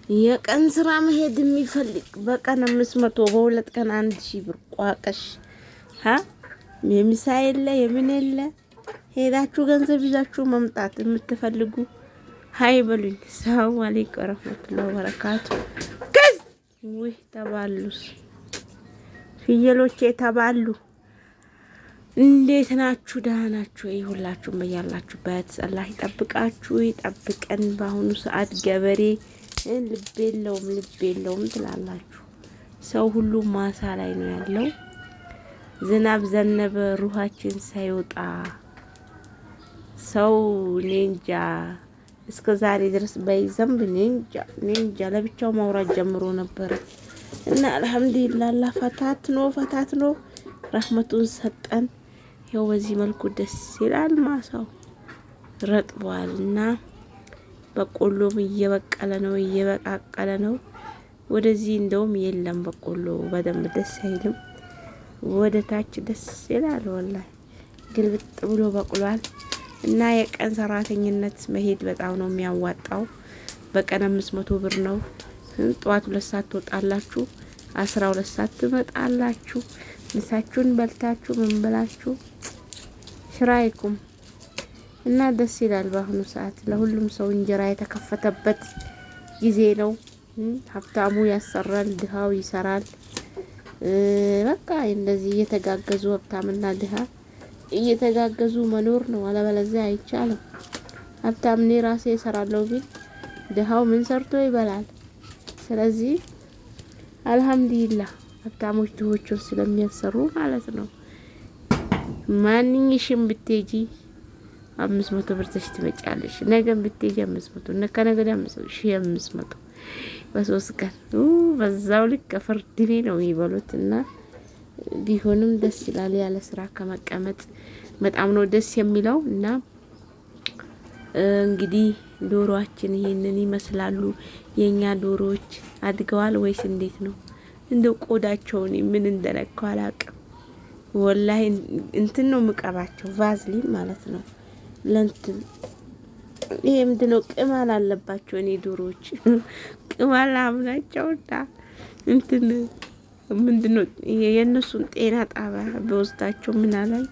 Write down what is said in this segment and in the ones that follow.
የቀን ስራ መሄድ የሚፈልግ በቀን 500 በሁለት ቀን 1000 ብር ቋቀሽ የምሳ የለ የምን የለ ሄዳችሁ ገንዘብ ይዛችሁ መምጣት የምትፈልጉ ሃይ በሉኝ። ሰላም አለይኩም ወራህመቱላሂ ወበረካቱ። ወይ ተባሉስ ፍየሎቼ ተባሉ። እንዴት ናችሁ? ደህና ናችሁ? ሁላችሁም በያላችሁበት አላህ ይጠብቃችሁ ይጠብቀን። በአሁኑ ሰዓት ገበሬ ልብ የለውም ትላላችሁ። ሰው ሁሉ ማሳ ላይ ነው ያለው። ዝናብ ዘነበ ሩሃችን ሳይወጣ ሰው ኔንጃ እስከ ዛሬ ድረስ ባይዘንብ ኔንጃ ለብቻው ማውራት ጀምሮ ነበር እና አልহামዱሊላህ አላህ ፈታትኖ ረህመቱን ሰጠን። ይኸው በዚህ መልኩ ደስ ይላል። ማሳው ረጥቧልና በቆሎም እየበቀለ ነው ወደዚህ እንደውም የለም በቆሎ በደንብ ደስ አይልም። ወደ ታች ደስ ይላል ወላሂ ግልብጥ ብሎ በቅሏል። እና የቀን ሰራተኝነት መሄድ በጣም ነው የሚያዋጣው። በቀን 500 ብር ነው። ጧት 2 ሰዓት ትወጣላችሁ 12 ሰዓት ትመጣላችሁ። ምሳችሁን በልታችሁ ምን ብላችሁ ሽራይኩም እና ደስ ይላል። በአሁኑ ሰዓት ለሁሉም ሰው እንጀራ የተከፈተበት ጊዜ ነው። ሀብታሙ ያሰራል፣ ድሃው ይሰራል። በቃ እንደዚህ እየተጋገዙ ሀብታምና ድሃ እየተጋገዙ መኖር ነው። አለበለዚያ አይቻልም። ሀብታም እኔ ራሴ እሰራለሁ ቢል ድሃው ምን ሰርቶ ይበላል? ስለዚህ አልহামዱሊላህ ሀብታሞች ድሆቹን ስለሚያሰሩ ማለት ነው። ማንኛሽም ብትሄጂ 500 ብር ተሽ ትመጫለሽ። ነገም ብትሄጂ 500 ከነገ ወዲያ 500 በሶስት ቀን በዛው ልክ ፍርድሜ ነው የሚበሉትና ቢሆንም ደስ ይላል። ያለ ስራ ከመቀመጥ በጣም ነው ደስ የሚለው። እና እንግዲህ ዶሮአችን ይሄንን ይመስላሉ። የኛ ዶሮዎች አድገዋል ወይስ እንዴት ነው? እንደው ቆዳቸውን ምን እንደነካው አላውቅም። ወላሂ እንትን ነው ምቀባቸው ቫዝሊን ማለት ነው። ለእንትን ይሄ ምንድነው ቅማል አለባቸው። እኔ ዶሮዎች ቅማል አምናቸውና እንትን ምንድነው የነሱን ጤና ጣቢያ በውስጣቸው ምን አለኝ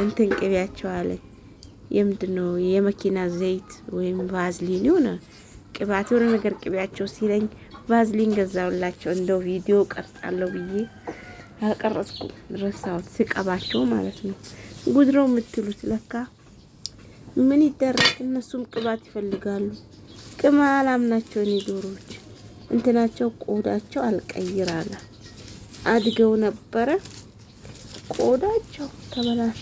እንትን ቅቤያቸው አለኝ። የምንድነው የመኪና ዘይት ወይም ቫዝሊን የሆነ ቅባት የሆነ ነገር ቅቤያቸው ሲለኝ ቫዝሊን ገዛውላቸው። እንደው ቪዲዮ ቀርጻለሁ ብዬ አልቀረጽኩም ረሳሁት። ስቀባቸው ማለት ነው። ጉድረው የምትሉት ለካ ምን ይደረግ እነሱም ቅባት ይፈልጋሉ። ቅማል አምናቸው እኔ ዶሮዎች እንትናቸው ቆዳቸው አልቀይራለ አድገው ነበረ ቆዳቸው ተበላሽ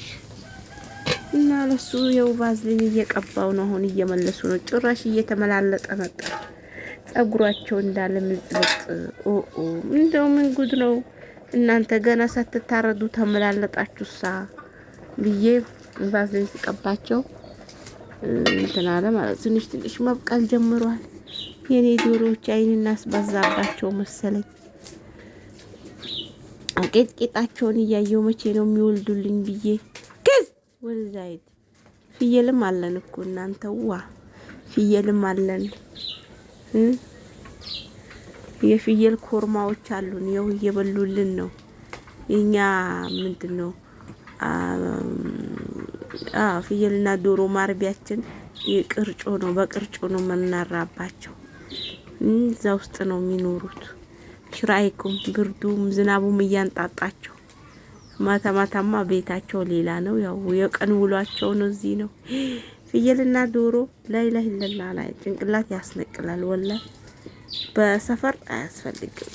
እና ለሱ የው ቫዝሊን እየቀባው ነው። አሁን እየመለሱ ነው። ጭራሽ እየተመላለጠ መጣ ጸጉራቸው እንዳለ ምጥጥ እንደው ምን ጉድ ነው እናንተ ገና ሳትታረዱ ተመላለጣችሁሳ ብዬ ቫዝሊን ሲቀባቸው እንትና አለ ማለት ትንሽ መብቀል ጀምሯል። የኔ ዶሮዎች አይንና አስባዛባቸው መሰለኝ። ቄጣቸውን እያየው መቼ ነው የሚወልዱልኝ ብዬ ከዝ ወልዛይት ፍየልም አለን እኮ እናንተዋ ፍየልም አለን። የፍየል ኮርማዎች አሉን። ይኸው እየበሉልን ነው። የኛ ምንድነው ፍየልና ዶሮ ማርቢያችን የቅርጮ ነው። በቅርጮ ነው መናራባቸው። እዛ ውስጥ ነው የሚኖሩት። ሽራይኩም ብርዱም ዝናቡም እያንጣጣቸው ማታማ ቤታቸው ሌላ ነው። ያው የቀን ውሏቸው ነው እዚህ ነው። ፍየልና ዶሮ ላይ ላይ ጭንቅላት ያስነቅላል። ወላሂ በሰፈር አያስፈልግም።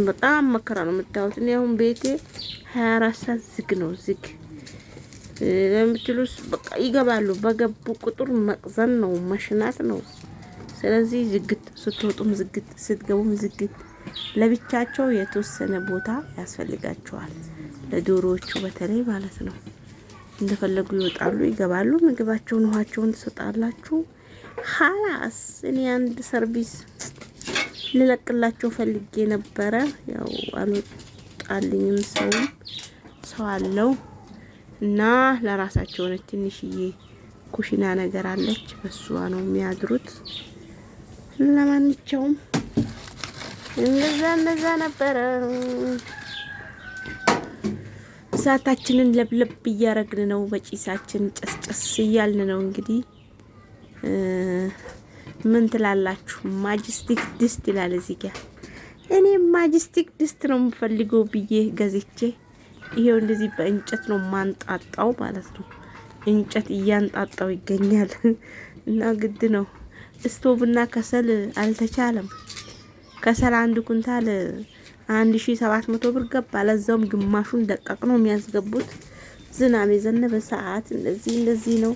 በጣም መከራ ነው የምታዩት። እኔ አሁን ቤቴ 24 ሰዓት ዝግ ነው። ዝግ ለምትሉስ በቃ ይገባሉ። በገቡ ቁጥር መቅዘን ነው መሽናት ነው። ስለዚህ ዝግት ስትወጡም ዝግት ስትገቡም ዝግት። ለብቻቸው የተወሰነ ቦታ ያስፈልጋቸዋል። ለዶሮዎቹ በተለይ ማለት ነው። እንደፈለጉ ይወጣሉ ይገባሉ። ምግባቸውን ውሃቸውን ትሰጣላችሁ። ሀላስ እኔ አንድ ሰርቪስ ልለቅላቸው ፈልጌ ነበረ። ያው አልወጣልኝም። ሰው አለው እና ለራሳቸው ነው ትንሽዬ ኩሽና ነገር አለች። በሷ ነው የሚያድሩት። ለማንኛውም እንደዛ ነበረ። እሳታችንን ለብለብ እያረግን ነው። በጭሳችን ጨስጨስ እያልን ነው። እንግዲህ ምን ትላላችሁ? ማጅስቲክ ድስት ይላል እዚህ ጋር። እኔ ማጅስቲክ ድስት ነው የምፈልገው ብዬ ገዝቼ ይሄው እንደዚህ በእንጨት ነው ማንጣጣው ማለት ነው። እንጨት እያንጣጣው ይገኛል እና ግድ ነው። ስቶቭና ከሰል አልተቻለም። ከሰል አንድ ኩንታል 1700 ብር ገባ። ለዛውም ግማሹን ደቀቅ ነው የሚያስገቡት። ዝናብ የዘነበ ሰዓት እንደዚህ ነው።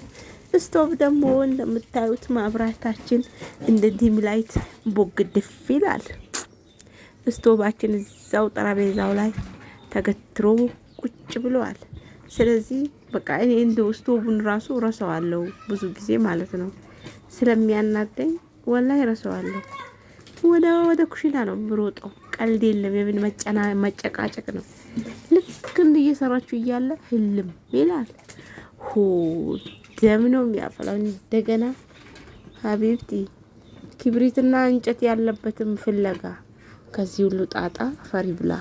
ስቶቭ ደግሞ እንደምታዩት ማብራታችን እንደ ዲም ላይት ቦግድፍ ይላል። ስቶቫችን እዛው ጠረጴዛው ላይ ተገትሮ ቁጭ ብለዋል። ስለዚህ በቃ እኔ እንደው ስቶቡን ራሱ ረሳዋለሁ ብዙ ጊዜ ማለት ነው። ስለሚያናደኝ ወላሂ ረሳዋለሁ። ወደ ኩሽና ነው ብሮጠው። ቀልድ የለም። የምን መጨቃጨቅ ነው። ልክ እንደ እየሰራችሁ እያለ ህልም ይላል። ደም ነው የሚያፈላው። እንደገና ሀቢብቲ ክብሪትና እንጨት ያለበትም ፍለጋ ከዚህ ሁሉ ጣጣ ፈሪ ብላ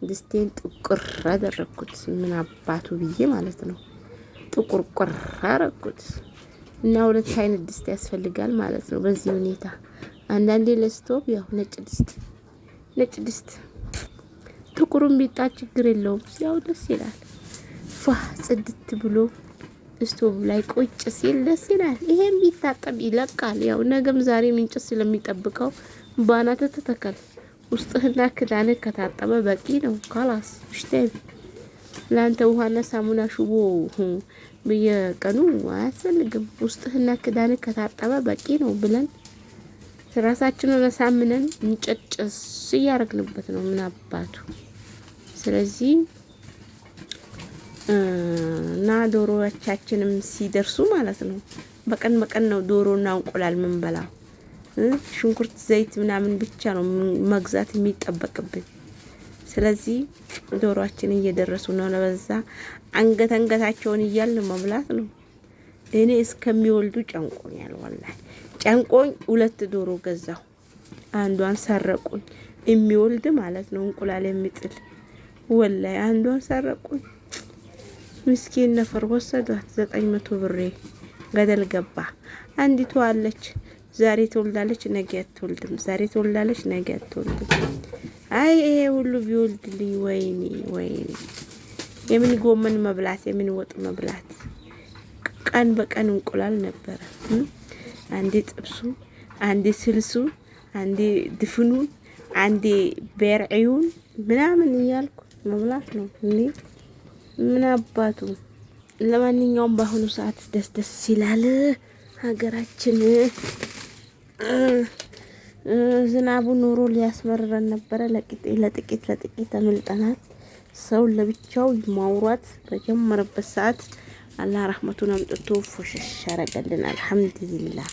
ድስቴን ጥቁር አደረኩት። ምን አባቱ ብዬ ማለት ነው። ጥቁር አረኩት እና 2 አይነት ድስት ያስፈልጋል ማለት ነው። በዚህ ሁኔታ አንዳንዴ ለስቶቭ ያው ነጭ ድስት ጥቁሩን ቢጣ ችግር የለውም። ያው ደስ ይላል። ጽድት ብሎ ስቶቭ ላይ ቁጭ ሲል ደስ ይላል። ይሄን ቢታጠብ ይለቃል። ያው ነገም ዛሬም እንጨት ስለሚጠብቀው ባናተ ተተከል ውስጥህና ክዳንህ ከታጠበ በቂ ነው። ካላስ ሽቴል ለአንተ ውሃና ሳሙና ሽቦ በየቀኑ አያስፈልግም። ውስጥህና ክዳንህ ከታጠበ በቂ ነው ብለን ራሳችንን አሳምነን እንጨጭስ እያረግንበት ነው። ምን አባቱ። ስለዚህ እና ዶሮዎቻችንም ሲደርሱ ማለት ነው በቀን ነው ዶሮና እንቁላል ምን በላው። ሽንኩርት፣ ዘይት ምናምን ብቻ ነው መግዛት የሚጠበቅብን። ስለዚህ ዶሮአችን እየደረሱ ነው። ለበዛ አንገታቸውን እያልን መብላት ነው። እኔ እስከሚወልዱ ጨንቆኛል። ወላሂ ጨንቆኝ 2 ዶሮ ገዛሁ። አንዷን ሰረቁኝ። የሚወልድ ማለት ነው እንቁላል የሚጥል ወላሂ አንዷን ሰረቁኝ። ምስኪን ነፈር ወሰዷት። 900 ብር ገደል ገባ። አንዲቱ አለች ዛሬ ትወልዳለች ነገ አትወልድም። ዛሬ ትወልዳለች ነገ አትወልድም። አይ ይሄ ሁሉ ቢወልድልኝ ወይኔ የምን ጎመን መብላት የምን ወጥ መብላት። ቀን በቀን እንቁላል ነበረ። አንዴ ጥብሱ፣ አንዴ ስልሱ፣ አንዴ ድፍኑ፣ አንዴ በርዒውን ምናምን እያልኩ መብላት ነው እኔ ምን አባቱ። ለማንኛውም በአሁኑ ሰዓት ደስ ይላል ሀገራችን። ዝናቡ ኑሮ ሊያስመርረን ነበረ። ለጥቂት ተመልጠናል። ሰው ለብቻው ማውራት በጀመረበት ሰዓት አላህ ረህመቱን አምጥቶ ፎሸሽ ያረገልን። አልሐምዱሊላህ።